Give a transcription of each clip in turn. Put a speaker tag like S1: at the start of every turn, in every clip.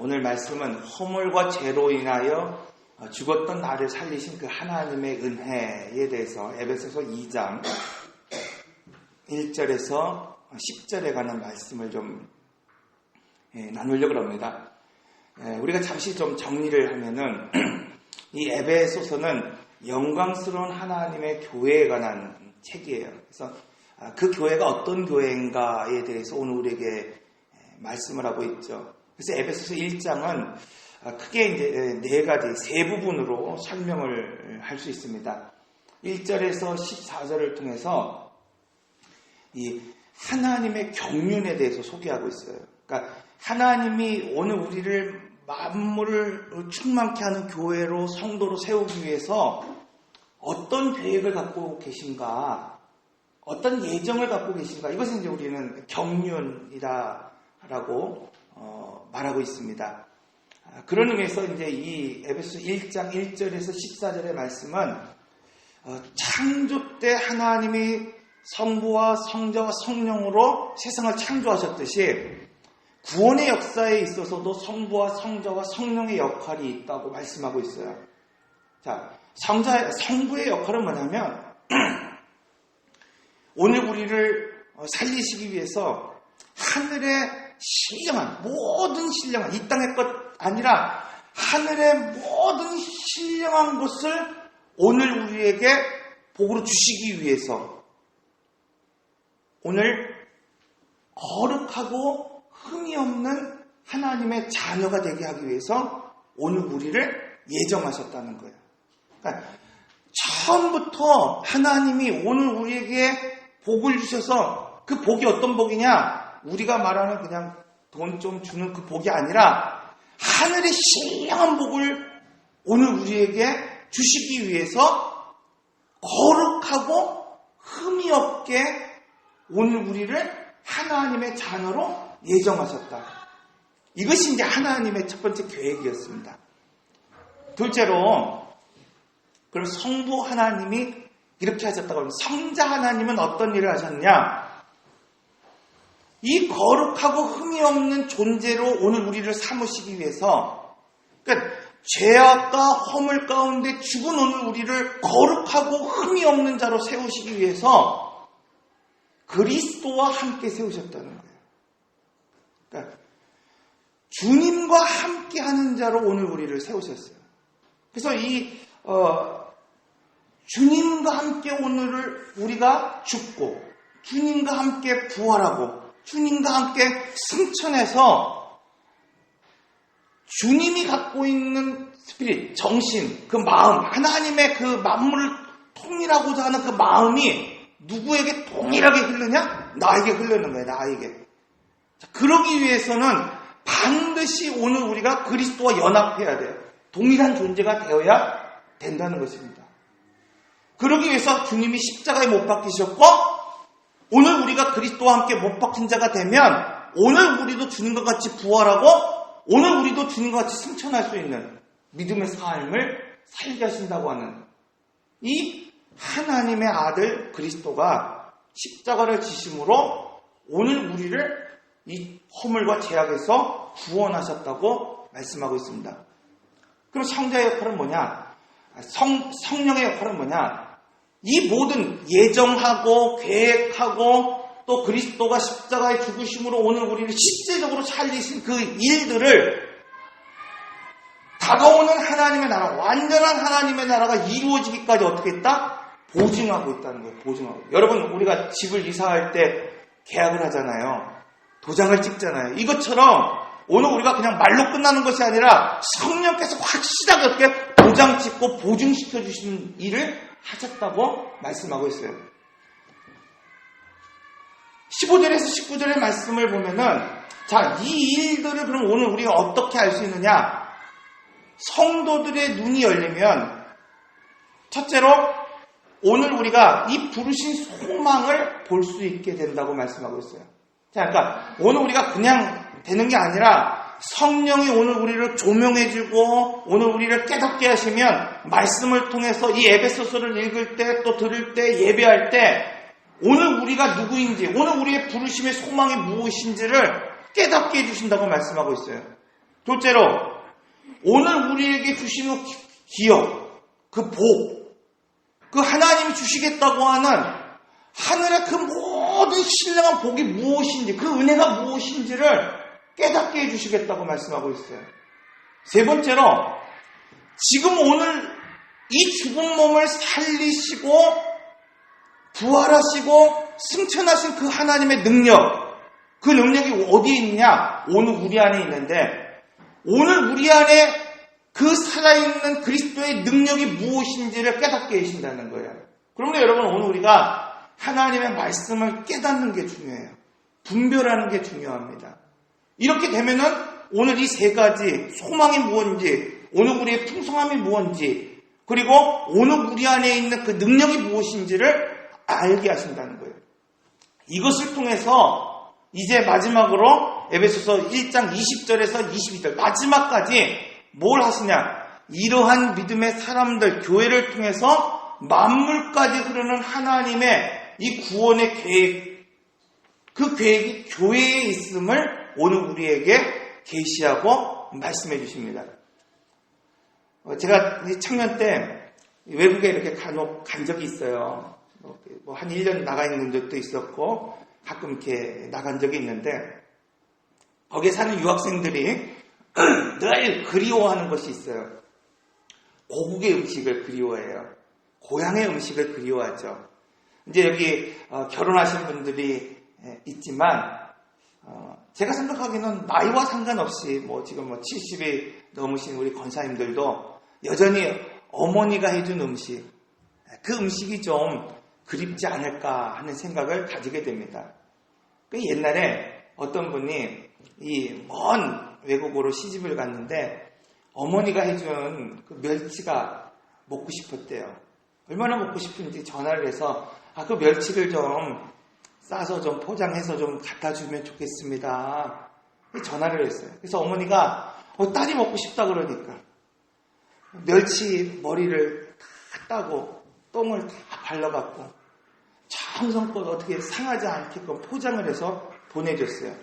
S1: 오늘 말씀은 허물과 죄로 인하여 죽었던 나를 살리신 그 하나님의 은혜에 대해서 에베소서 2장 1절에서 10절에 관한 말씀을 좀 나누려고 합니다. 우리가 잠시 좀 정리를 하면은 이 에베소서는 영광스러운 하나님의 교회에 관한 책이에요. 그래서 그 교회가 어떤 교회인가에 대해서 오늘 우리에게 말씀을 하고 있죠. 그래서 에베소서 1장은 크게 이제 네 가지, 세 부분으로 설명을 할 수 있습니다. 1절에서 14절을 통해서 이 하나님의 경륜에 대해서 소개하고 있어요. 그러니까 하나님이 오늘 우리를 만물을 충만케 하는 교회로, 성도로 세우기 위해서 어떤 계획을 갖고 계신가, 어떤 예정을 갖고 계신가, 이것은 이제 우리는 경륜이다라고 말하고 있습니다. 그런 의미에서 이제 이 에베소 1장 1절에서 14절의 말씀은 창조 때 하나님이 성부와 성자와 성령으로 세상을 창조하셨듯이 구원의 역사에 있어서도 성부와 성자와 성령의 역할이 있다고 말씀하고 있어요. 자, 성부의 역할은 뭐냐면 오늘 우리를 살리시기 위해서 하늘의 신령한, 모든 신령한, 이 땅의 것 아니라 하늘의 모든 신령한 것을 오늘 우리에게 복으로 주시기 위해서 오늘 거룩하고 흠이 없는 하나님의 자녀가 되게 하기 위해서 오늘 우리를 예정하셨다는 거예요. 그러니까 처음부터 하나님이 오늘 우리에게 복을 주셔서 그 복이 어떤 복이냐? 우리가 말하는 그냥 돈 좀 주는 그 복이 아니라 하늘의 신령한 복을 오늘 우리에게 주시기 위해서 거룩하고 흠이 없게 오늘 우리를 하나님의 자녀로 예정하셨다. 이것이 이제 하나님의 첫 번째 계획이었습니다. 둘째로, 그럼 성부 하나님이 이렇게 하셨다고 하면 성자 하나님은 어떤 일을 하셨냐? 이 거룩하고 흠이 없는 존재로 오늘 우리를 삼으시기 위해서, 그러니까 죄악과 허물 가운데 죽은 오늘 우리를 거룩하고 흠이 없는 자로 세우시기 위해서 그리스도와 함께 세우셨다는 거예요. 그러니까 주님과 함께 하는 자로 오늘 우리를 세우셨어요. 그래서 이 주님과 함께 오늘을 우리가 죽고 주님과 함께 부활하고 주님과 함께 승천해서 주님이 갖고 있는 스피릿, 정신, 그 마음, 하나님의 그 만물을 통일하고자 하는 그 마음이 누구에게 동일하게 흐르냐? 나에게 흐르는 거예요. 나에게. 자, 그러기 위해서는 반드시 오늘 우리가 그리스도와 연합해야 돼요. 동일한 존재가 되어야 된다는 것입니다. 그러기 위해서 주님이 십자가에 못 박히셨고 오늘 우리가 그리스도와 함께 못 박힌 자가 되면 오늘 우리도 주님과 같이 부활하고 오늘 우리도 주님과 같이 승천할 수 있는 믿음의 삶을 살게 하신다고 하는 이 하나님의 아들 그리스도가 십자가를 지심으로 오늘 우리를 이 허물과 죄악에서 구원하셨다고 말씀하고 있습니다. 그럼 성자의 역할은 뭐냐? 성령의 역할은 뭐냐? 이 모든 예정하고 계획하고 또 그리스도가 십자가의 죽으심으로 오늘 우리를 실제적으로 살리신 그 일들을 다가오는 하나님의 나라, 완전한 하나님의 나라가 이루어지기까지 어떻게 했다? 보증하고 있다는 거예요. 보증하고. 여러분, 우리가 집을 이사할 때 계약을 하잖아요. 도장을 찍잖아요. 이것처럼 오늘 우리가 그냥 말로 끝나는 것이 아니라 성령께서 확실하게 어떻게 도장 찍고 보증시켜 주시는 일을 하셨다고 말씀하고 있어요. 15절에서 19절의 말씀을 보면은 자, 이 일들을 그럼 오늘 우리가 어떻게 알 수 있느냐? 성도들의 눈이 열리면 첫째로 오늘 우리가 이 부르신 소망을 볼 수 있게 된다고 말씀하고 있어요. 자, 그러니까 오늘 우리가 그냥 되는 게 아니라 성령이 오늘 우리를 조명해주고 오늘 우리를 깨닫게 하시면 말씀을 통해서 이 에베소서를 읽을 때 또 들을 때 예배할 때 오늘 우리가 누구인지 오늘 우리의 부르심의 소망이 무엇인지를 깨닫게 해주신다고 말씀하고 있어요. 둘째로 오늘 우리에게 주시는 기업, 그 복, 그 하나님이 주시겠다고 하는 하늘의 그 모든 신령한 복이 무엇인지, 그 은혜가 무엇인지를 깨닫게 해주시겠다고 말씀하고 있어요. 세 번째로 지금 오늘 이 죽은 몸을 살리시고 부활하시고 승천하신 그 하나님의 능력, 그 능력이 어디에 있느냐? 오늘 우리 안에 있는데, 오늘 우리 안에 그 살아있는 그리스도의 능력이 무엇인지를 깨닫게 해주신다는 거예요. 그러므로 여러분, 오늘 우리가 하나님의 말씀을 깨닫는 게 중요해요. 분별하는 게 중요합니다. 이렇게 되면은 오늘 이 세 가지, 소망이 무엇인지, 오늘 우리의 풍성함이 무엇인지, 그리고 오늘 우리 안에 있는 그 능력이 무엇인지를 알게 하신다는 거예요. 이것을 통해서 이제 마지막으로 에베소서 1장 20절에서 22절 마지막까지 뭘 하시냐? 이러한 믿음의 사람들, 교회를 통해서 만물까지 흐르는 하나님의 이 구원의 계획, 그 계획이 교회에 있음을 오늘 우리에게 계시하고 말씀해 주십니다. 제가 청년 때 외국에 이렇게 간혹 간 적이 있어요. 한 1년 나가 있는 적도 있었고 가끔 이렇게 나간 적이 있는데, 거기에 사는 유학생들이 늘 그리워하는 것이 있어요. 고국의 음식을 그리워해요. 고향의 음식을 그리워하죠. 이제 여기 결혼하신 분들이 있지만 제가 생각하기에는 나이와 상관없이 지금 70이 넘으신 우리 권사님들도 여전히 어머니가 해준 음식, 그 음식이 좀 그립지 않을까 하는 생각을 가지게 됩니다. 옛날에 어떤 분이 이 먼 외국으로 시집을 갔는데 어머니가 해준 그 멸치가 먹고 싶었대요. 얼마나 먹고 싶은지 전화를 해서 그 멸치를 좀 싸서 좀 포장해서 좀 갖다 주면 좋겠습니다. 전화를 했어요. 그래서 어머니가 딸이 먹고 싶다 그러니까 멸치 머리를 다 따고 똥을 다 발라갖고 정성껏 어떻게 상하지 않게끔 포장을 해서 보내줬어요.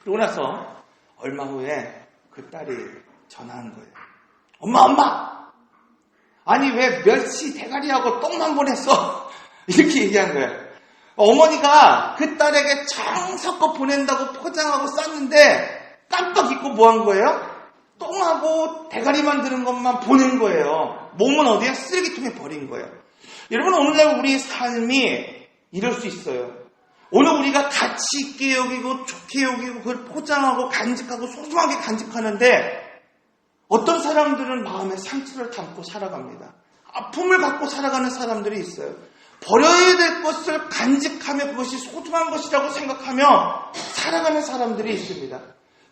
S1: 그러고 나서 얼마 후에 그 딸이 전화한 거예요. 엄마! 아니 왜 멸치 대가리하고 똥만 보냈어? 이렇게 얘기한 거예요. 어머니가 그 딸에게 정성껏 보낸다고 포장하고 쌌는데 깜빡 잊고 뭐 한 거예요? 똥하고 대가리만 드는 것만 보낸 거예요. 몸은 어디에? 쓰레기통에 버린 거예요. 여러분, 오늘날 우리의 삶이 이럴 수 있어요. 오늘 우리가 가치 있게 여기고 좋게 여기고 그걸 포장하고 간직하고 소중하게 간직하는데 어떤 사람들은 마음에 상처를 담고 살아갑니다. 아픔을 갖고 살아가는 사람들이 있어요. 버려야 될 것을 간직하며 그것이 소중한 것이라고 생각하며 살아가는 사람들이 있습니다.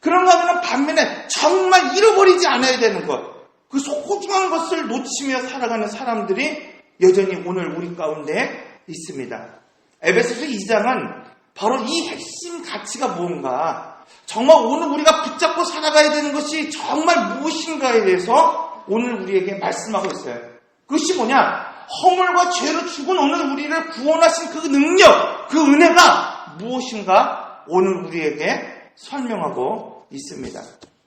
S1: 그런가 하면 반면에 정말 잃어버리지 않아야 되는 것, 그 소중한 것을 놓치며 살아가는 사람들이 여전히 오늘 우리 가운데 있습니다. 에베소서 2장은 바로 이 핵심 가치가 무엇인가, 정말 오늘 우리가 붙잡고 살아가야 되는 것이 정말 무엇인가에 대해서 오늘 우리에게 말씀하고 있어요. 그것이 뭐냐? 허물과 죄로 죽은 오늘 우리를 구원하신 그 능력, 그 은혜가 무엇인가 오늘 우리에게 설명하고 있습니다.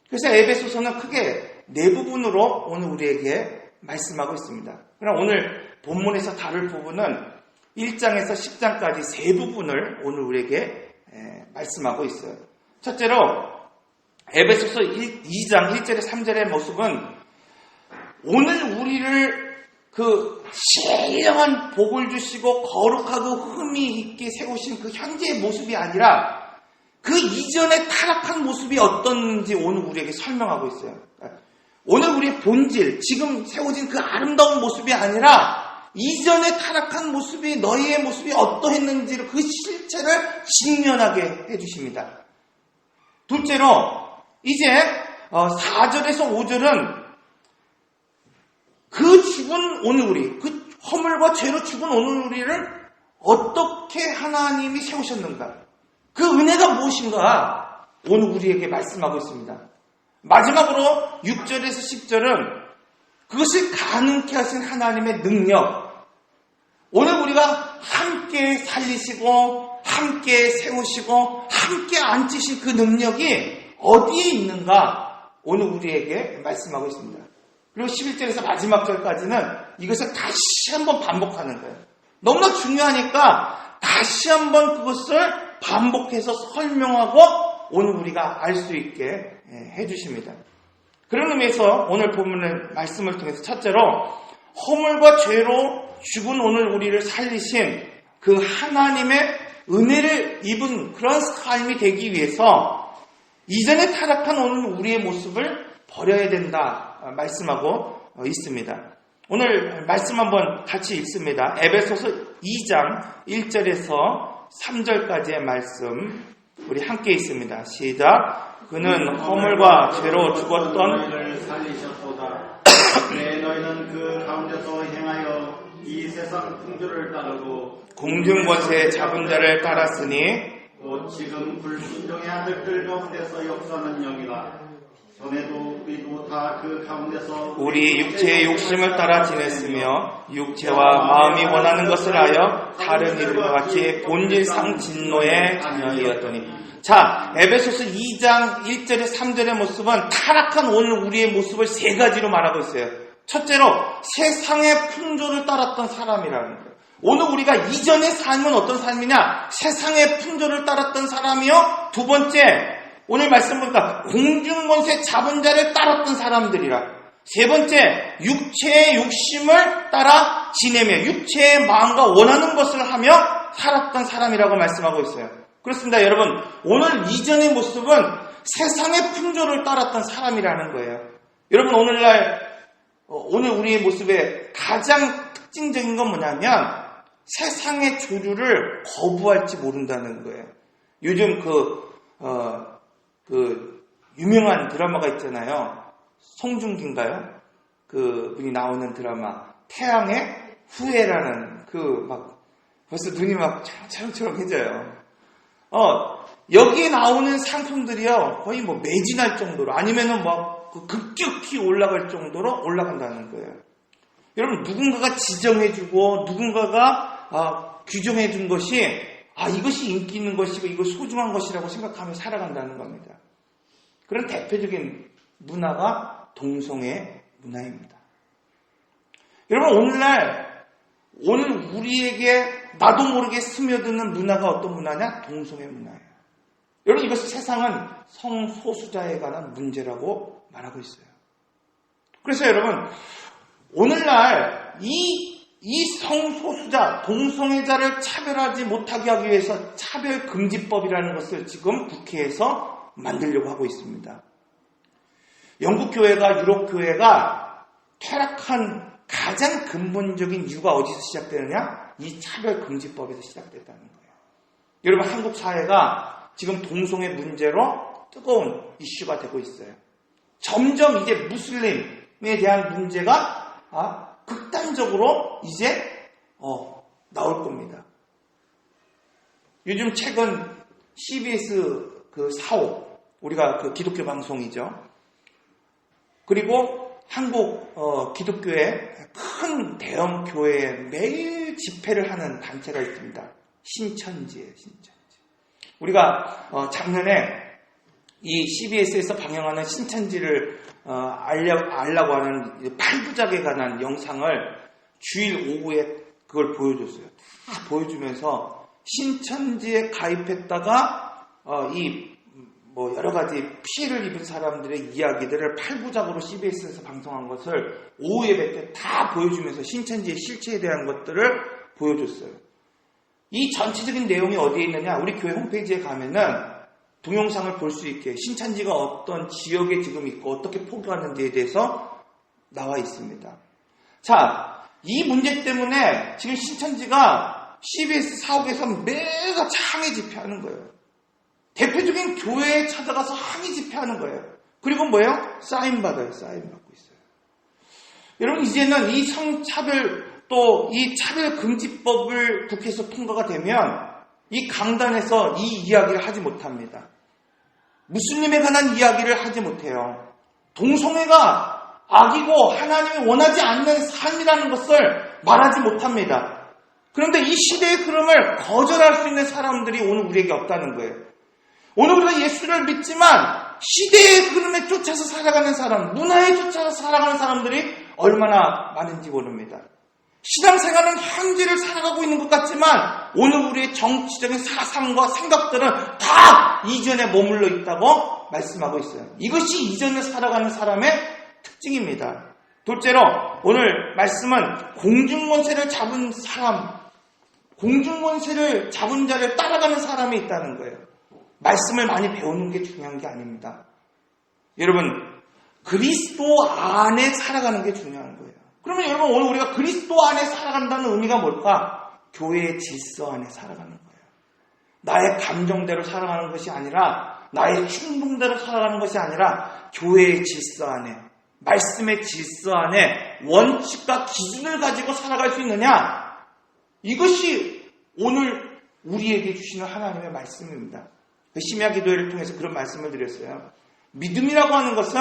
S1: 그래서 에베소서는 크게 네 부분으로 오늘 우리에게 말씀하고 있습니다. 그러나 오늘 본문에서 다룰 부분은 1장에서 10장까지 세 부분을 오늘 우리에게 말씀하고 있어요. 첫째로 에베소서 2장 1절에 3절의 모습은 오늘 우리를 그 신령한 복을 주시고 거룩하고 흠이 있게 세우신 그 현재의 모습이 아니라 그 이전에 타락한 모습이 어떤지 오늘 우리에게 설명하고 있어요. 오늘 우리의 본질, 지금 세워진 그 아름다운 모습이 아니라 이전에 타락한 모습이, 너희의 모습이 어떠했는지를 그 실체를 직면하게 해주십니다. 둘째로 이제 4절에서 5절은 그 죽은 오늘 우리, 그 허물과 죄로 죽은 오늘 우리를 어떻게 하나님이 세우셨는가, 그 은혜가 무엇인가 오늘 우리에게 말씀하고 있습니다. 마지막으로 6절에서 10절은 그것을 가능케 하신 하나님의 능력, 오늘 우리가 함께 살리시고 함께 세우시고 함께 앉히신 그 능력이 어디에 있는가 오늘 우리에게 말씀하고 있습니다. 그리고 11절에서 마지막 절까지는 이것을 다시 한번 반복하는 거예요. 너무나 중요하니까 다시 한번 그것을 반복해서 설명하고 오늘 우리가 알 수 있게 해주십니다. 그런 의미에서 오늘 본문의 말씀을 통해서 첫째로 허물과 죄로 죽은 오늘 우리를 살리신 그 하나님의 은혜를 입은 그런 삶이 되기 위해서 이전에 타락한 오늘 우리의 모습을 버려야 된다 말씀하고 있습니다. 오늘 말씀 한번 같이 읽습니다. 에베소서 2장 1절에서 3절까지의 말씀 우리 함께 있습니다. 시작. 그는 허물과 죄로 죽었던
S2: 너희를 살리셨도다. 내 너희는 그 가운데서 행하여 이 세상 풍조를 따르고
S1: 공중권세의 잡은 자를 따랐으니
S2: 곧 지금 불순종의 아들들 가운데서 역사하는 영이라. 전에도 우리도 다 그 가운데서
S1: 우리 육체의 욕심을 따라 지냈으며 육체와 마음이 원하는 것을 하여 다른 이들과 같이 본질상 진노의 자녀이었더니. 자, 에베소서 2장 1절에 3절의 모습은 타락한 오늘 우리의 모습을 세 가지로 말하고 있어요. 첫째로 세상의 풍조를 따랐던 사람이라는 거예요. 오늘 우리가 이전의 삶은 어떤 삶이냐? 세상의 풍조를 따랐던 사람이요. 두 번째, 오늘 말씀 보니까 공중권세 잡은 자를 따랐던 사람들이라. 세 번째, 육체의 욕심을 따라 지내며 육체의 마음과 원하는 것을 하며 살았던 사람이라고 말씀하고 있어요. 그렇습니다. 여러분, 오늘 이전의 모습은 세상의 풍조를 따랐던 사람이라는 거예요. 여러분, 오늘 우리의 모습의 가장 특징적인 건 뭐냐면 세상의 조류를 거부할지 모른다는 거예요. 요즘 유명한 드라마가 있잖아요. 송중기인가요? 그 분이 나오는 드라마 태양의 후예라는 벌써 눈이 막 차랑차랑해져요. 여기에 나오는 상품들이요 거의 매진할 정도로 아니면은 급격히 올라갈 정도로 올라간다는 거예요. 여러분, 누군가가 지정해주고 누군가가 규정해준 것이 이것이 인기 있는 것이고 이거 소중한 것이라고 생각하며 살아간다는 겁니다. 그런 대표적인 문화가 동성애 문화입니다. 여러분, 오늘 우리에게 나도 모르게 스며드는 문화가 어떤 문화냐? 동성애 문화예요. 여러분, 이것을 세상은 성소수자에 관한 문제라고 말하고 있어요. 그래서 여러분, 오늘날 이 성소수자, 동성애자를 차별하지 못하게 하기 위해서 차별금지법이라는 것을 지금 국회에서 만들려고 하고 있습니다. 영국교회가, 유럽교회가 퇴락한 가장 근본적인 이유가 어디서 시작되느냐? 이 차별금지법에서 시작됐다는 거예요. 여러분, 한국 사회가 지금 동성애 문제로 뜨거운 이슈가 되고 있어요. 점점 이제 무슬림에 대한 문제가 극단적으로 이제 나올 겁니다. 요즘 최근 CBS 사옥, 우리가 기독교 방송이죠. 그리고 한국 기독교의 큰 대형 교회에 매일 집회를 하는 단체가 있습니다. 신천지예요, 신천지. 우리가 작년에 이 CBS에서 방영하는 신천지를 알라고 하는 8부작에 관한 영상을 주일 오후에 그걸 보여줬어요. 다 보여주면서 신천지에 가입했다가 여러 가지 피해를 입은 사람들의 이야기들을 8부작으로 CBS에서 방송한 것을 오후 예배 때 다 보여주면서 신천지의 실체에 대한 것들을 보여줬어요. 이 전체적인 내용이 어디에 있느냐? 우리 교회 홈페이지에 가면은 동영상을 볼 수 있게 신천지가 어떤 지역에 지금 있고 어떻게 포교하는지에 대해서 나와 있습니다. 자, 이 문제 때문에 지금 신천지가 CBS 사옥에서 매가 항의 집회하는 거예요. 대표적인 교회에 찾아가서 항의 집회하는 거예요. 그리고 뭐예요? 사인 받아요. 사인 받고 있어요. 여러분, 이제는 이 성차별 또 이 차별금지법을 국회에서 통과가 되면 이 강단에서 이 이야기를 하지 못합니다. 무슬림에 관한 이야기를 하지 못해요. 동성애가 악이고 하나님이 원하지 않는 삶이라는 것을 말하지 못합니다. 그런데 이 시대의 흐름을 거절할 수 있는 사람들이 오늘 우리에게 없다는 거예요. 오늘 우리가 예수를 믿지만 시대의 흐름에 쫓아서 살아가는 사람, 문화에 쫓아서 살아가는 사람들이 얼마나 많은지 모릅니다. 신앙생활은 현재를 살아가고 있는 것 같지만 오늘 우리의 정치적인 사상과 생각들은 다 이전에 머물러 있다고 말씀하고 있어요. 이것이 이전에 살아가는 사람의 특징입니다. 둘째로 오늘 말씀은 공중권세를 잡은 사람, 공중권세를 잡은 자를 따라가는 사람이 있다는 거예요. 말씀을 많이 배우는 게 중요한 게 아닙니다. 여러분, 그리스도 안에 살아가는 게 중요한 거예요. 그러면 여러분, 오늘 우리가 그리스도 안에 살아간다는 의미가 뭘까? 교회의 질서 안에 살아가는 거예요. 나의 감정대로 살아가는 것이 아니라, 나의 충동대로 살아가는 것이 아니라 교회의 질서 안에, 말씀의 질서 안에 원칙과 기준을 가지고 살아갈 수 있느냐? 이것이 오늘 우리에게 주시는 하나님의 말씀입니다. 심야 기도회를 통해서 그런 말씀을 드렸어요. 믿음이라고 하는 것은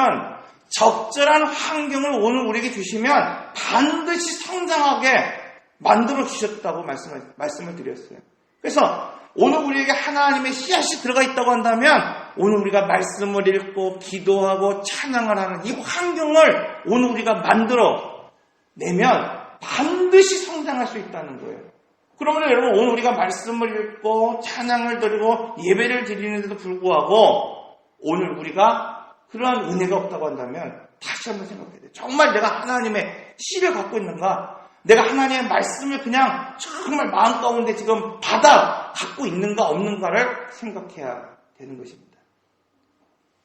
S1: 적절한 환경을 오늘 우리에게 주시면 반드시 성장하게 만들어 주셨다고 말씀을 드렸어요. 그래서 오늘 우리에게 하나님의 씨앗이 들어가 있다고 한다면 오늘 우리가 말씀을 읽고 기도하고 찬양을 하는 이 환경을 오늘 우리가 만들어 내면 반드시 성장할 수 있다는 거예요. 그러면 여러분, 오늘 우리가 말씀을 읽고 찬양을 드리고 예배를 드리는데도 불구하고 오늘 우리가 그러한 은혜가 없다고 한다면 다시 한번 생각해야 돼요. 정말 내가 하나님의 씨를 갖고 있는가? 내가 하나님의 말씀을 그냥 정말 마음 가운데 지금 받아 갖고 있는가 없는가를 생각해야 되는 것입니다.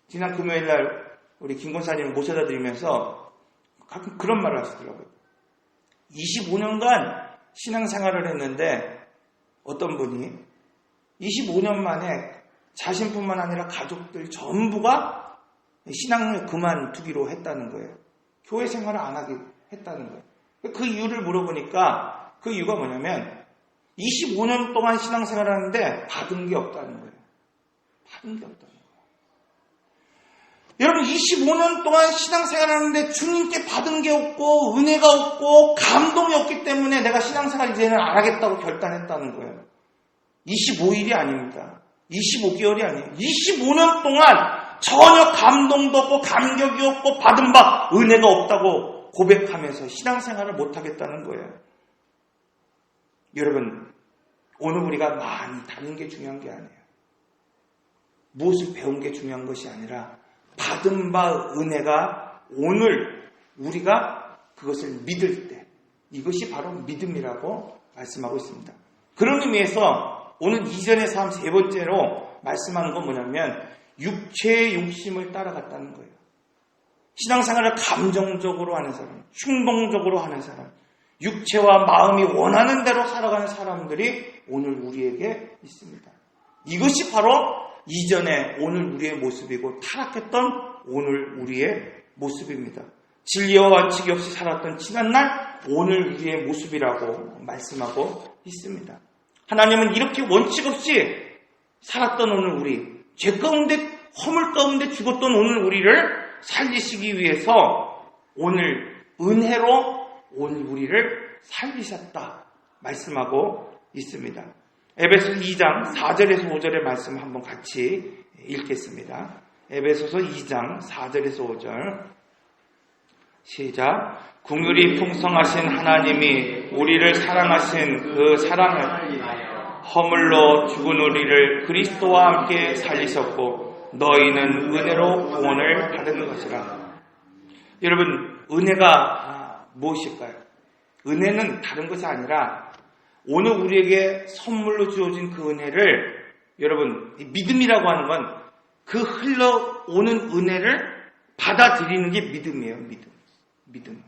S1: 지난 금요일날 우리 김 권사님 모셔다 드리면서 가끔 그런 말을 하시더라고요. 25년간 신앙생활을 했는데 어떤 분이 25년 만에 자신뿐만 아니라 가족들 전부가 신앙을 그만두기로 했다는 거예요. 교회 생활을 안 하게 했다는 거예요. 그 이유를 물어보니까 그 이유가 뭐냐면 25년 동안 신앙생활을 하는데 받은 게 없다는 거예요. 받은 게 없다는 거예요. 여러분, 25년 동안 신앙생활을 하는데 주님께 받은 게 없고 은혜가 없고 감동이 없기 때문에 내가 신앙생활 이제는 안 하겠다고 결단했다는 거예요. 25일이 아닙니다. 25개월이 아니에요. 25년 동안 전혀 감동도 없고 감격이 없고 받은 바 은혜가 없다고 고백하면서 신앙생활을 못하겠다는 거예요. 여러분, 오늘 우리가 많이 다른 게 중요한 게 아니에요. 무엇을 배운 게 중요한 것이 아니라 받은 바 은혜가 오늘 우리가 그것을 믿을 때, 이것이 바로 믿음이라고 말씀하고 있습니다. 그런 의미에서 오늘 이전의 삶 세 번째로 말씀하는 건 뭐냐면 육체의 욕심을 따라갔다는 거예요. 신앙생활을 감정적으로 하는 사람, 충동적으로 하는 사람, 육체와 마음이 원하는 대로 살아가는 사람들이 오늘 우리에게 있습니다. 이것이 바로 이전에 오늘 우리의 모습이고 타락했던 오늘 우리의 모습입니다. 진리와 원칙이 없이 살았던 지난날 오늘 우리의 모습이라고 말씀하고 있습니다. 하나님은 이렇게 원칙 없이 살았던 오늘 우리, 죄 가운데 허물 가운데 죽었던 오늘 우리를 살리시기 위해서 오늘 은혜로 오늘 우리를 살리셨다 말씀하고 있습니다. 에베소서 2장 4절에서 5절의 말씀 한번 같이 읽겠습니다. 에베소서 2장 4절에서 5절 시작. 긍휼이 풍성하신 하나님이 우리를 사랑하신 그 사랑을 허물로 죽은 우리를 그리스도와 함께 살리셨고 너희는 은혜로 구원을 받은 것이라. 여러분, 은혜가 무엇일까요? 은혜는 다른 것이 아니라 오늘 우리에게 선물로 주어진 그 은혜를, 여러분, 믿음이라고 하는 건 그 흘러오는 은혜를 받아들이는 게 믿음이에요. 믿음.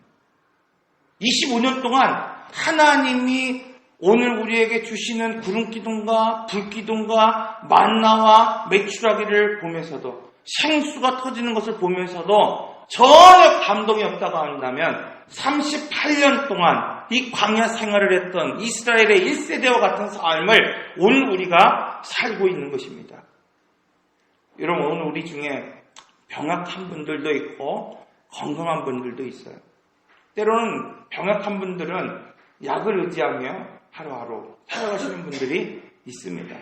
S1: 25년 동안 하나님이 오늘 우리에게 주시는 구름기둥과 불기둥과 만나와 메추라기를 보면서도, 생수가 터지는 것을 보면서도 전혀 감동이 없다고 한다면 38년 동안 이 광야 생활을 했던 이스라엘의 1세대와 같은 삶을 오늘 우리가 살고 있는 것입니다. 여러분, 오늘 우리 중에 병약한 분들도 있고 건강한 분들도 있어요. 때로는 병약한 분들은 약을 의지하며 하루하루 살아가시는 분들이 있습니다.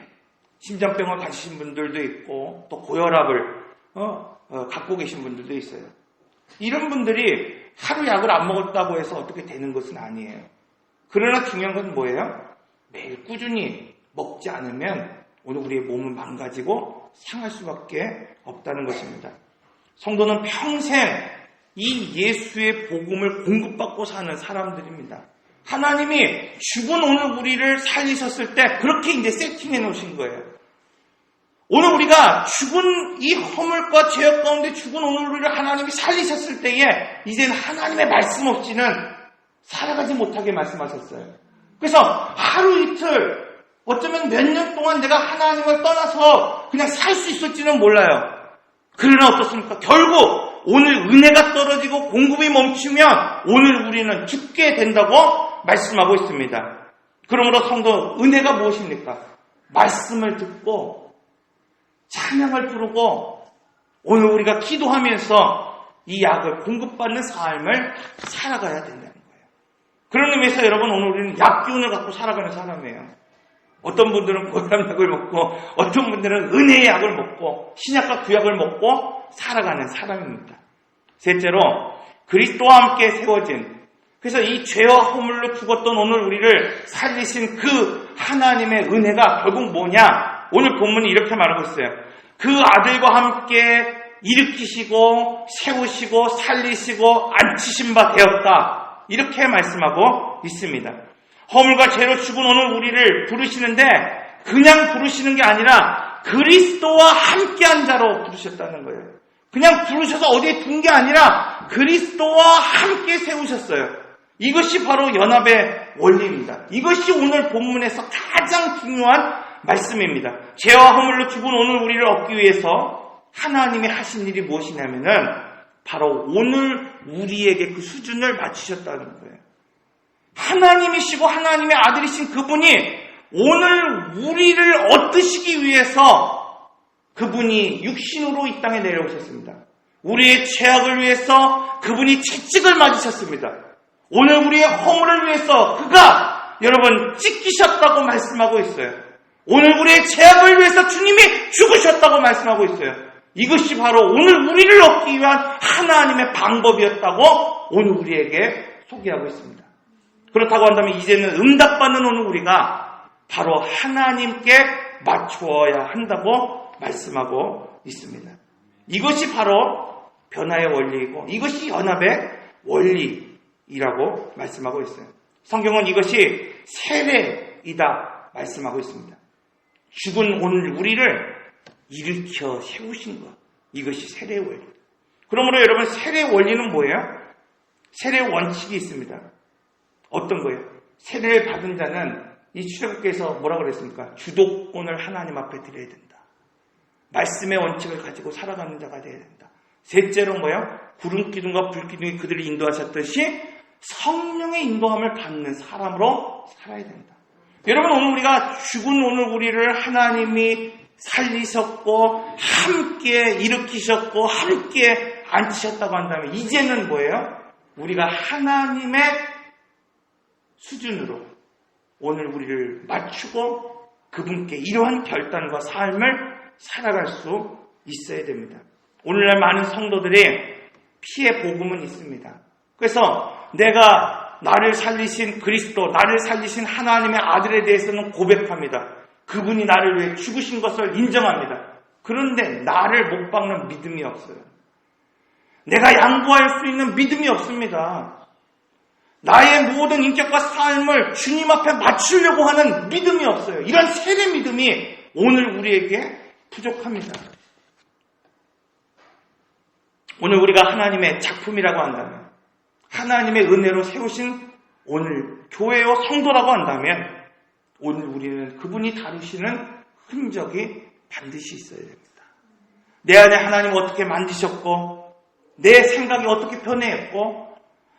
S1: 심장병을 가지신 분들도 있고 또 고혈압을 갖고 계신 분들도 있어요. 이런 분들이 하루 약을 안 먹었다고 해서 어떻게 되는 것은 아니에요. 그러나 중요한 건 뭐예요? 매일 꾸준히 먹지 않으면 오늘 우리의 몸은 망가지고 상할 수밖에 없다는 것입니다. 성도는 평생 이 예수의 복음을 공급받고 사는 사람들입니다. 하나님이 죽은 오늘 우리를 살리셨을 때 그렇게 이제 세팅해 놓으신 거예요. 오늘 우리가 죽은 이 허물과 죄악 가운데 죽은 오늘 우리를 하나님이 살리셨을 때에 이제는 하나님의 말씀 없이는 살아가지 못하게 말씀하셨어요. 그래서 하루 이틀 어쩌면 몇 년 동안 내가 하나님을 떠나서 그냥 살 수 있을지는 몰라요. 그러나 어떻습니까? 결국 오늘 은혜가 떨어지고 공급이 멈추면 오늘 우리는 죽게 된다고 말씀하고 있습니다. 그러므로 성도, 은혜가 무엇입니까? 말씀을 듣고 찬양을 부르고 오늘 우리가 기도하면서 이 약을 공급받는 삶을 살아가야 된다는 거예요. 그런 의미에서 여러분, 오늘 우리는 약 기운을 갖고 살아가는 사람이에요. 어떤 분들은 고혈압약을 먹고 어떤 분들은 은혜의 약을 먹고 신약과 구약을 먹고 살아가는 사람입니다. 셋째로, 그리스도와 함께 세워진, 그래서 이 죄와 허물로 죽었던 오늘 우리를 살리신 그 하나님의 은혜가 결국 뭐냐? 오늘 본문이 이렇게 말하고 있어요. 그 아들과 함께 일으키시고 세우시고 살리시고 앉히신 바 되었다. 이렇게 말씀하고 있습니다. 허물과 죄로 죽은 오늘 우리를 부르시는데 그냥 부르시는 게 아니라 그리스도와 함께한 자로 부르셨다는 거예요. 그냥 부르셔서 어디에 둔 게 아니라 그리스도와 함께 세우셨어요. 이것이 바로 연합의 원리입니다. 이것이 오늘 본문에서 가장 중요한 말씀입니다. 죄와 허물로 죽은 오늘 우리를 얻기 위해서 하나님이 하신 일이 무엇이냐면은 바로 오늘 우리에게 그 수준을 맞추셨다는 거예요. 하나님이시고 하나님의 아들이신 그분이 오늘 우리를 얻으시기 위해서 그분이 육신으로 이 땅에 내려오셨습니다. 우리의 죄악을 위해서 그분이 채찍을 맞으셨습니다. 오늘 우리의 허물을 위해서 그가 여러분 찢기셨다고 말씀하고 있어요. 오늘 우리의 죄악을 위해서 주님이 죽으셨다고 말씀하고 있어요. 이것이 바로 오늘 우리를 얻기 위한 하나님의 방법이었다고 오늘 우리에게 소개하고 있습니다. 그렇다고 한다면 이제는 응답받는 오늘 우리가 바로 하나님께 맞추어야 한다고 말씀하고 있습니다. 이것이 바로 변화의 원리이고 이것이 연합의 원리이라고 말씀하고 있어요. 성경은 이것이 세례이다 말씀하고 있습니다. 죽은 오늘 우리를 일으켜 세우신 것, 이것이 세례의 원리입니다. 그러므로 여러분, 세례의 원리는 뭐예요? 세례의 원칙이 있습니다. 어떤 거예요? 세례를 받은 자는 이 출애굽기에서 뭐라 그랬습니까? 주도권을 하나님 앞에 드려야 된다. 말씀의 원칙을 가지고 살아가는 자가 되어야 된다. 셋째로 뭐예요? 구름 기둥과 불 기둥이 그들을 인도하셨듯이 성령의 인도함을 받는 사람으로 살아야 된다. 여러분, 오늘 우리가 죽은 오늘 우리를 하나님이 살리셨고 함께 일으키셨고 함께 앉히셨다고 한다면 이제는 뭐예요? 우리가 하나님의 수준으로 오늘 우리를 맞추고 그분께 이러한 결단과 삶을 살아갈 수 있어야 됩니다. 오늘날 많은 성도들이 피해 복음은 있습니다. 그래서 내가 나를 살리신 그리스도, 나를 살리신 하나님의 아들에 대해서는 고백합니다. 그분이 나를 위해 죽으신 것을 인정합니다. 그런데 나를 못 박는 믿음이 없어요. 내가 양보할 수 있는 믿음이 없습니다. 나의 모든 인격과 삶을 주님 앞에 맞추려고 하는 믿음이 없어요. 이런 세례 믿음이 오늘 우리에게 부족합니다. 오늘 우리가 하나님의 작품이라고 한다면, 하나님의 은혜로 세우신 오늘 교회와 성도라고 한다면 오늘 우리는 그분이 다루시는 흔적이 반드시 있어야 됩니다. 내 안에 하나님을 어떻게 만드셨고 내 생각이 어떻게 변해했고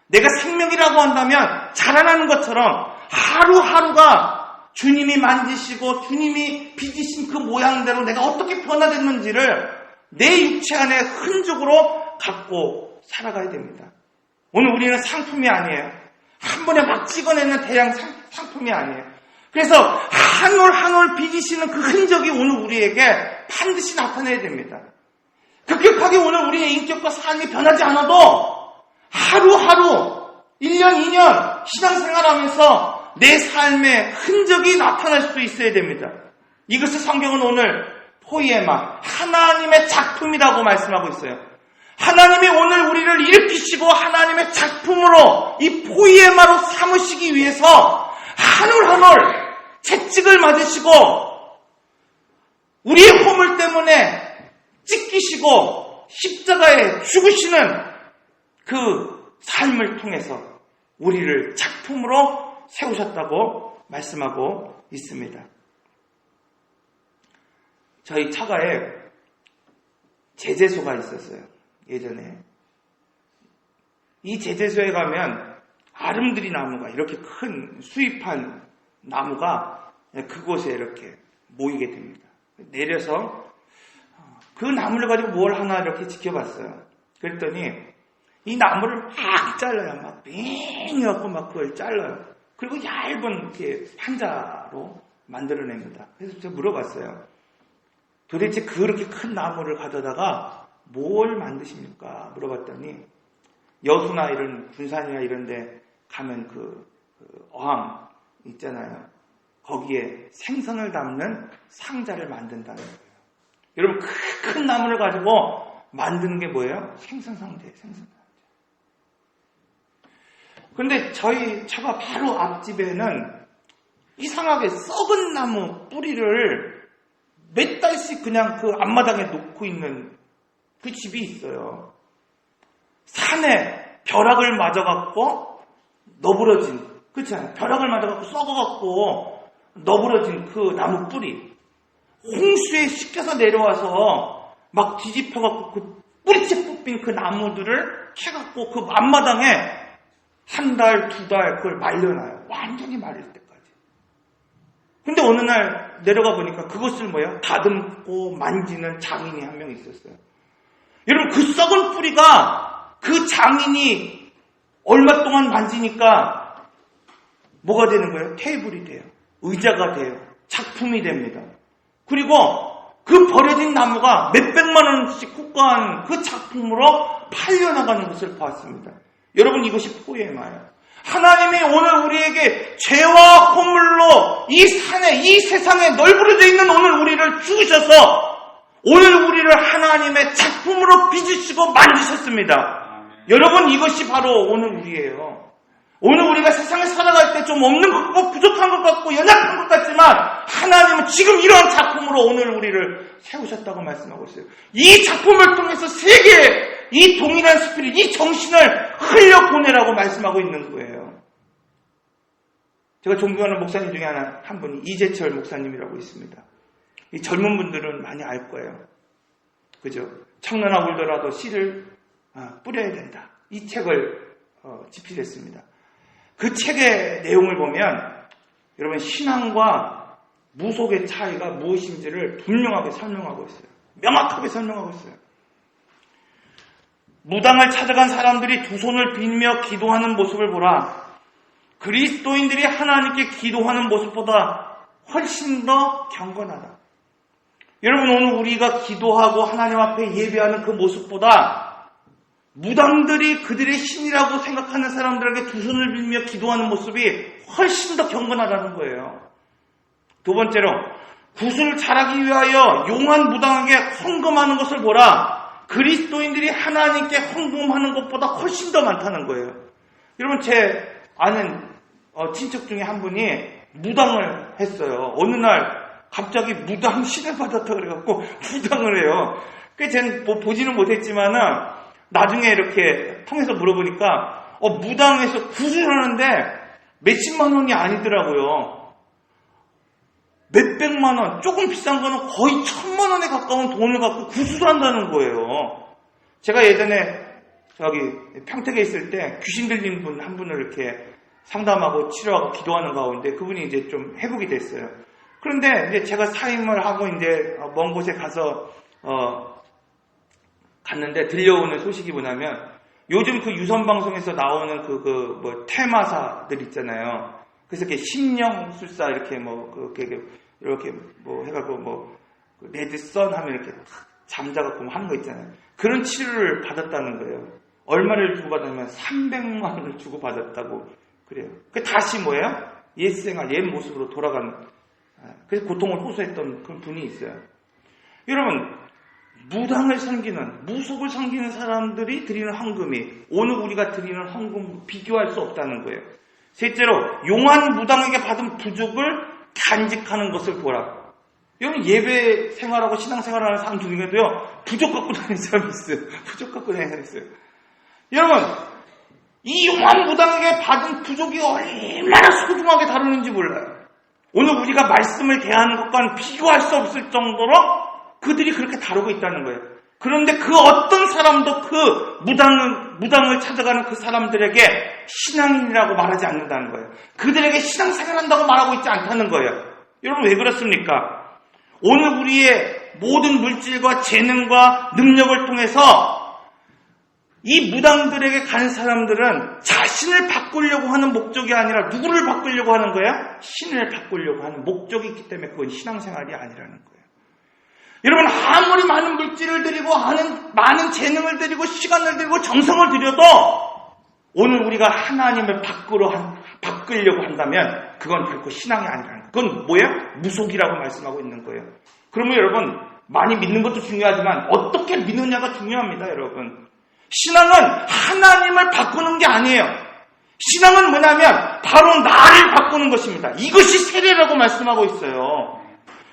S1: 내가 생명이라고 한다면 자라나는 것처럼 하루하루가 주님이 만드시고 주님이 빚으신 그 모양대로 내가 어떻게 변화됐는지를 내 육체 안에 흔적으로 갖고 살아가야 됩니다. 오늘 우리는 상품이 아니에요. 한 번에 막 찍어내는 대량 상품이 아니에요. 그래서 한 올 한 올 빚으시는 그 흔적이 오늘 우리에게 반드시 나타나야 됩니다. 급격하게 오늘 우리의 인격과 삶이 변하지 않아도 하루하루 1년, 2년 신앙생활하면서 내 삶의 흔적이 나타날 수 있어야 됩니다. 이것을 성경은 오늘 포이에마, 하나님의 작품이라고 말씀하고 있어요. 하나님이 오늘 우리를 일으키시고 하나님의 작품으로 이 포이에마로 삼으시기 위해서 한 올 한 올 채찍을 맞으시고 우리의 허물 때문에 찢기시고 십자가에 죽으시는 그 삶을 통해서 우리를 작품으로 세우셨다고 말씀하고 있습니다. 저희 차가에 제재소가 있었어요. 예전에. 이 제재소에 가면 아름드리 나무가 이렇게 큰 수입한 나무가 그곳에 이렇게 모이게 됩니다. 내려서 그 나무를 가지고 뭘 하나 이렇게 지켜봤어요. 그랬더니 이 나무를 막 잘라요. 막 빙해갖고 막 그걸 잘라요. 그리고 얇은 이렇게 판자로 만들어냅니다. 그래서 제가 물어봤어요. 도대체 그렇게 큰 나무를 가져다가 뭘 만드십니까? 물어봤더니 여수나 이런 군산이나 이런 데 가면 그 어항 있잖아요. 거기에 생선을 담는 상자를 만든다는 거예요. 여러분 그 큰 나무를 가지고 만드는 게 뭐예요? 생선 상자예요. 생선 상자. 그런데 저희 차가 바로 앞집에는 이상하게 썩은 나무 뿌리를 몇 달씩 그냥 그 앞마당에 놓고 있는 그 집이 있어요. 산에 벼락을 맞아갖고 너부러진, 그렇잖아요. 벼락을 맞아갖고 썩어갖고 너부러진 그 나무 뿌리. 홍수에 씻겨서 내려와서 막 뒤집혀갖고 그 뿌리채 뽑힌 그 나무들을 캐갖고 그 앞마당에 한 달, 두 달 그걸 말려놔요. 완전히 마를 때까지. 근데 어느 날 내려가 보니까 그것을 뭐예요? 다듬고 만지는 장인이 한 명 있었어요. 여러분 그 썩은 뿌리가 그 장인이 얼마 동안 만지니까 뭐가 되는 거예요? 테이블이 돼요. 의자가 돼요. 작품이 됩니다. 그리고 그 버려진 나무가 몇백만 원씩 호가한 그 작품으로 팔려나가는 것을 봤습니다. 여러분 이것이 포에마예요. 하나님이 오늘 우리에게 죄와 허물로 이 산에 이 세상에 널브러져 있는 오늘 우리를 죽으셔서 오늘 우리를 하나님의 작품으로 빚으시고 만드셨습니다. 여러분 이것이 바로 오늘 우리예요. 오늘 우리가 세상에 살아갈 때 좀 없는 것 같고 부족한 것 같고 연약한 것 같지만 하나님은 지금 이러한 작품으로 오늘 우리를 세우셨다고 말씀하고 있어요. 이 작품을 통해서 세계에 이 동일한 스피릿, 이 정신을 흘려보내라고 말씀하고 있는 거예요. 제가 존경하는 목사님 중에 한 분이 이재철 목사님이라고 있습니다. 이 젊은 분들은 많이 알 거예요. 그죠? 청년아 울더라도 씨를 뿌려야 된다. 이 책을 집필했습니다. 그 책의 내용을 보면 여러분 신앙과 무속의 차이가 무엇인지를 분명하게 설명하고 있어요. 명확하게 설명하고 있어요. 무당을 찾아간 사람들이 두 손을 빌며 기도하는 모습을 보라. 그리스도인들이 하나님께 기도하는 모습보다 훨씬 더 경건하다. 여러분 오늘 우리가 기도하고 하나님 앞에 예배하는 그 모습보다 무당들이 그들의 신이라고 생각하는 사람들에게 두 손을 빌며 기도하는 모습이 훨씬 더 경건하다는 거예요. 두 번째로 구슬을 잘하기 위하여 용한 무당에게 헌금하는 것을 보라. 그리스도인들이 하나님께 헌금하는 것보다 훨씬 더 많다는 거예요. 여러분 제 아는 친척 중에 한 분이 무당을 했어요. 어느 날 갑자기 무당 신을 받았다 그래갖고 무당을 해요. 그 쟤는 보지는 못했지만은 나중에 이렇게 통해서 물어보니까 무당에서 구슬하는데 몇십만 원이 아니더라고요. 몇백만 원, 조금 비싼 거는 거의 1,000만 원에 가까운 돈을 갖고 구슬한다는 거예요. 제가 예전에 저기 평택에 있을 때 귀신 들린 분 한 분을 이렇게 상담하고 치료하고 기도하는 가운데 그분이 이제 좀 회복이 됐어요. 그런데 이제 제가 사임을 하고 이제 먼 곳에 가서 갔는데 들려오는 소식이 뭐냐면 요즘 그 유선 방송에서 나오는 뭐 테마사들 있잖아요. 그래서 이렇게 심령술사 이렇게 이렇게 해가지고 레드선 하면 이렇게 잠자갖고 하는 거 있잖아요. 그런 치료를 받았다는 거예요. 얼마를 주고 받았냐면 300만 원을 주고 받았다고 그래요. 그 다시 뭐예요? 옛 생활, 옛 모습으로 돌아가는, 그래서 고통을 호소했던 그런 분이 있어요. 여러분, 무당을 섬기는, 무속을 섬기는 사람들이 드리는 헌금이 오늘 우리가 드리는 헌금 비교할 수 없다는 거예요. 셋째로, 용한 무당에게 받은 부족을 간직하는 것을 보라. 여러분, 예배 생활하고 신앙 생활하는 사람 중에도요, 부족 갖고 다니는 사람이 있어요. 부족 갖고 다니는 사람이 있어요. 여러분, 이 용한 무당에게 받은 부족이 얼마나 소중하게 다루는지 몰라요. 오늘 우리가 말씀을 대하는 것과는 비교할 수 없을 정도로 그들이 그렇게 다루고 있다는 거예요. 그런데 그 어떤 사람도 그 무당을 찾아가는 그 사람들에게 신앙인이라고 말하지 않는다는 거예요. 그들에게 신앙생활한다고 말하고 있지 않다는 거예요. 여러분, 왜 그렇습니까? 오늘 우리의 모든 물질과 재능과 능력을 통해서 이 무당들에게 가는 사람들은 자신을 바꾸려고 하는 목적이 아니라 누구를 바꾸려고 하는 거예요? 신을 바꾸려고 하는 목적이 있기 때문에 그건 신앙생활이 아니라는 거예요. 여러분, 아무리 많은 물질을 드리고 많은 재능을 드리고 시간을 드리고 정성을 드려도 오늘 우리가 하나님을 바꾸려고 한다면 그건 결코 신앙이 아니라는 거예요. 그건 뭐예요? 무속이라고 말씀하고 있는 거예요. 그러면 여러분, 많이 믿는 것도 중요하지만 어떻게 믿느냐가 중요합니다, 여러분. 신앙은 하나님을 바꾸는 게 아니에요. 신앙은 뭐냐면 바로 나를 바꾸는 것입니다. 이것이 세례라고 말씀하고 있어요.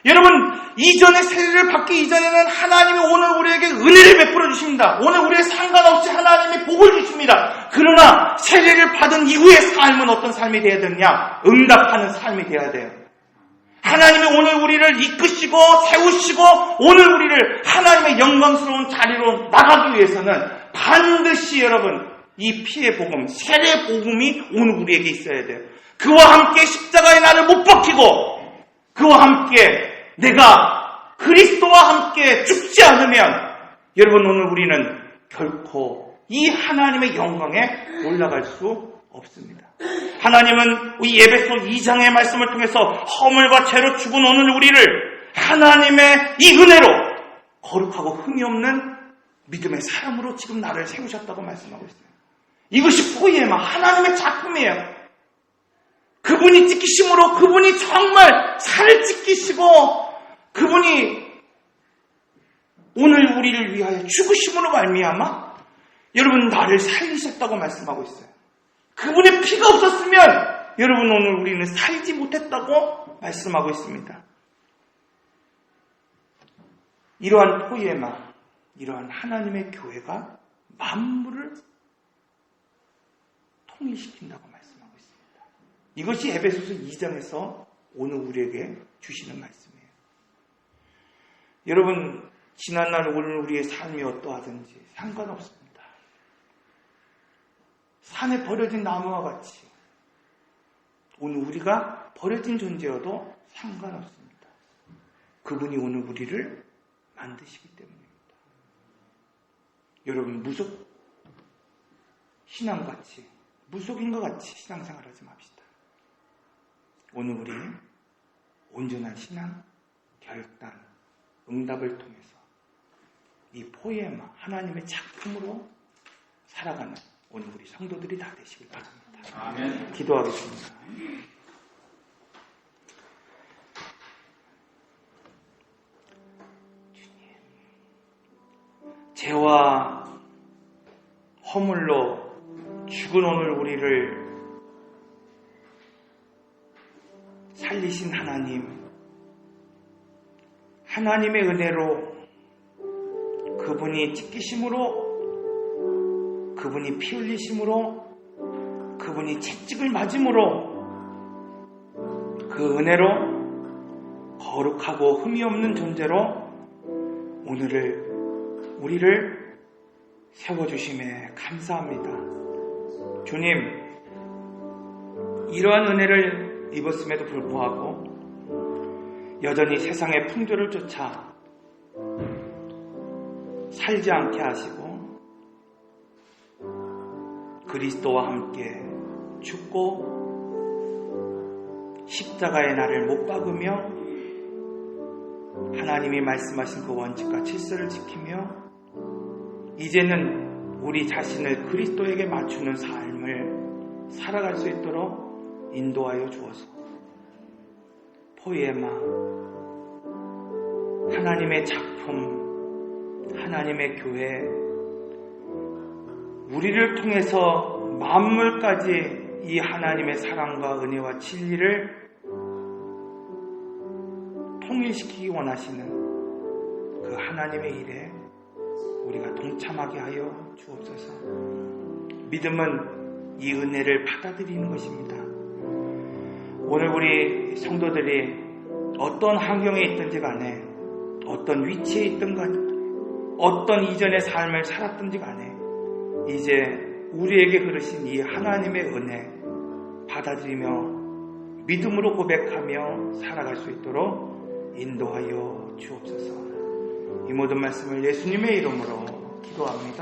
S1: 여러분, 이전에 세례를 받기 이전에는 하나님이 오늘 우리에게 은혜를 베풀어 주십니다. 오늘 우리의 상관없이 하나님이 복을 주십니다. 그러나 세례를 받은 이후의 삶은 어떤 삶이 되어야 되느냐? 응답하는 삶이 되어야 돼요. 하나님이 오늘 우리를 이끄시고 세우시고 오늘 우리를 하나님의 영광스러운 자리로 나가기 위해서는 반드시 여러분, 이 피의 복음, 세례 복음이 오늘 우리에게 있어야 돼요. 그와 함께 십자가에 나를 못 박히고 그와 함께 내가 그리스도와 함께 죽지 않으면 여러분, 오늘 우리는 결코 이 하나님의 영광에 올라갈 수 없습니다. 하나님은 이 에베소 2장의 말씀을 통해서 허물과 죄로 죽은 오늘 우리를 하나님의 이 은혜로 거룩하고 흠이 없는 믿음의 사람으로 지금 나를 세우셨다고 말씀하고 있어요. 이것이 포이에마, 하나님의 작품이에요. 그분이 찢기심으로, 그분이 정말 살을 찢기시고, 그분이 오늘 우리를 위하여 죽으심으로 말미암아 여러분 나를 살리셨다고 말씀하고 있어요. 그분의 피가 없었으면 여러분 오늘 우리는 살지 못했다고 말씀하고 있습니다. 이러한 포이에마, 이러한 하나님의 교회가 만물을 통일시킨다고 말씀하고 있습니다. 이것이 에베소서 2장에서 오늘 우리에게 주시는 말씀이에요. 여러분, 지난날 오늘 우리의 삶이 어떠하든지 상관없습니다. 산에 버려진 나무와 같이 오늘 우리가 버려진 존재여도 상관없습니다. 그분이 오늘 우리를 만드시기 때문입니다. 여러분, 무속 신앙같이, 무속인 것 같이 신앙생활하지 맙시다. 오늘 우리 온전한 신앙, 결단, 응답을 통해서 이 포에마, 하나님의 작품으로 살아가는 오늘 우리 성도들이 다 되시길 바랍니다.
S2: 아멘.
S1: 기도하겠습니다. 죄와 허물로 죽은 오늘 우리를 살리신 하나님, 하나님의 은혜로 그분이 찢기심으로, 그분이 피 흘리심으로, 그분이 채찍을 맞음으로 그 은혜로 거룩하고 흠이 없는 존재로 오늘을 우리를 세워주심에 감사합니다. 주님, 이러한 은혜를 입었음에도 불구하고 여전히 세상의 풍조를 쫓아 살지 않게 하시고 그리스도와 함께 죽고 십자가의 나를 못 박으며 하나님이 말씀하신 그 원칙과 질서를 지키며 이제는 우리 자신을 그리스도에게 맞추는 삶을 살아갈 수 있도록 인도하여 주어서 포에마 하나님의 작품, 하나님의 교회, 우리를 통해서 만물까지 이 하나님의 사랑과 은혜와 진리를 통일시키기 원하시는 그 하나님의 일에 우리가 동참하게 하여 주옵소서. 믿음은 이 은혜를 받아들이는 것입니다. 오늘 우리 성도들이 어떤 환경에 있든지 간에 어떤 위치에 있든 간에 어떤 이전의 삶을 살았든지 간에 이제 우리에게 그러신 이 하나님의 은혜 받아들이며 믿음으로 고백하며 살아갈 수 있도록 인도하여 주옵소서. 이 모든 말씀을 예수님의 이름으로 기도합니다.